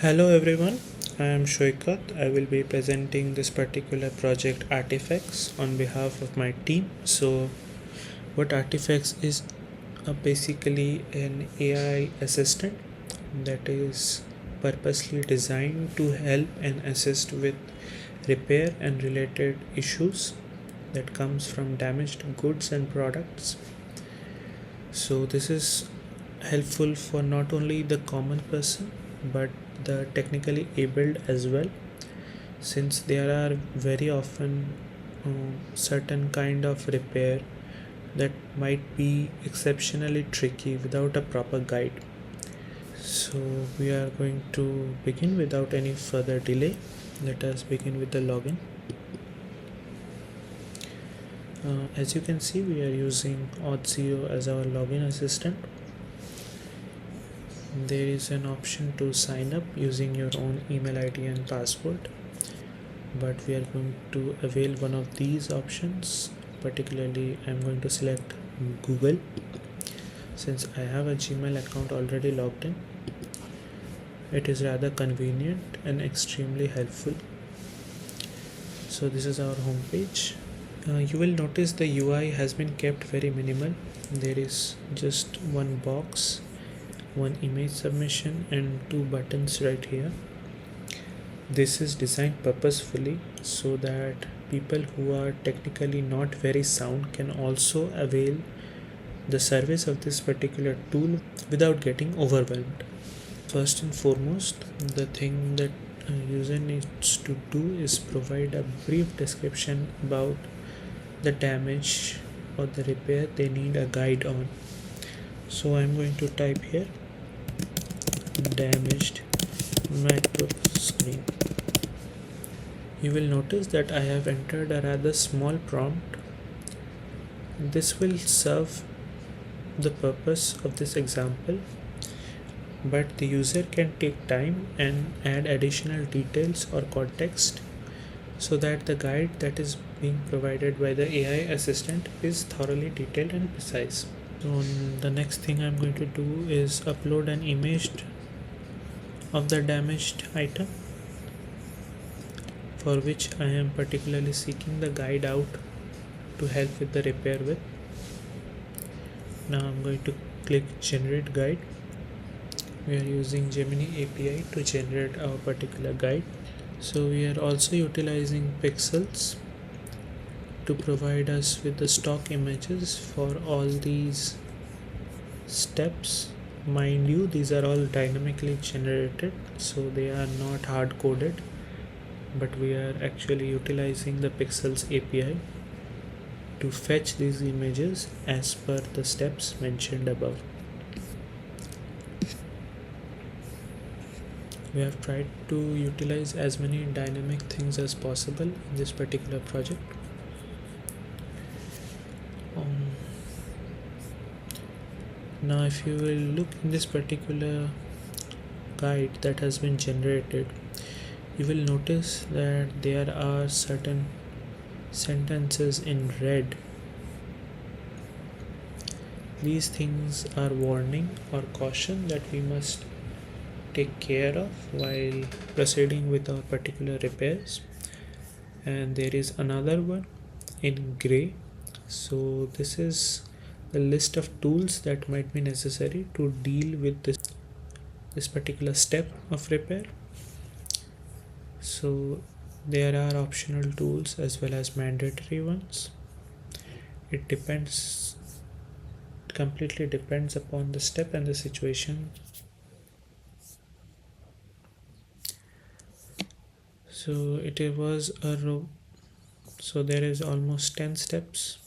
Hello everyone, I am Shoikat. I will be presenting this particular project Artifex on behalf of my team. So, what Artifex is basically an AI assistant that is purposely designed to help and assist with repair and related issues that comes from damaged goods and products. So, this is helpful for not only the common person but the technically abled as well, since there are very often certain kind of repair that might be exceptionally tricky without a proper guide. So we are going to begin without any further delay. Let us begin with the login. As you can see, we are using Auth0 as our login assistant. There is an option to sign up using your own email ID and password, but we are going to avail one of these options. Particularly, I'm going to select Google since I have a Gmail account already logged in. It is rather convenient and extremely helpful. So this is our home page. You will notice the UI has been kept very minimal. There is just one box, one image submission and two buttons right here. This is designed purposefully so that people who are technically not very sound can also avail the service of this particular tool without getting overwhelmed. First and foremost, the thing that a user needs to do is provide a brief description about the damage or the repair they need a guide on. So I'm going to type here damaged macro screen. You will notice that I have entered a rather small prompt. This will serve the purpose of this example, but the user can take time and add additional details or context so that the guide that is being provided by the AI assistant is thoroughly detailed and precise. So the next thing I'm going to do is upload an image of the damaged item, for which I am particularly seeking the guide out to help with the repair with. Now I'm going to click generate guide. We are using Gemini API to generate our particular guide. So we are also utilizing Pexels to provide us with the stock images for all these steps. Mind you, these are all dynamically generated, so they are not hard coded, but we are actually utilizing the Pexels API to fetch these images as per the steps mentioned above. We have tried to utilize as many dynamic things as possible in this particular project. Now if you will look in this particular guide that has been generated, you will notice that there are certain sentences in red. These things are warning or caution that we must take care of while proceeding with our particular repairs. And there is another one in gray. So this is the list of tools that might be necessary to deal with this particular step of repair. So there are optional tools as well as mandatory ones. It completely depends upon the step and the situation. So so there is almost 10 steps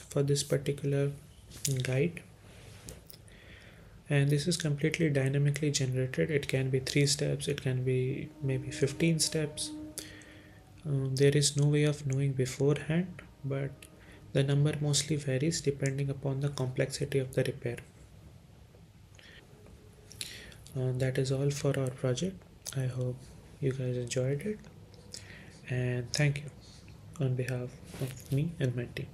for this particular guide, and this is completely dynamically generated. It can be 3 steps, it can be maybe 15 steps. There is no way of knowing beforehand, but the number mostly varies depending upon the complexity of the repair. That is all for our project. I hope you guys enjoyed it, and thank you on behalf of me and my team.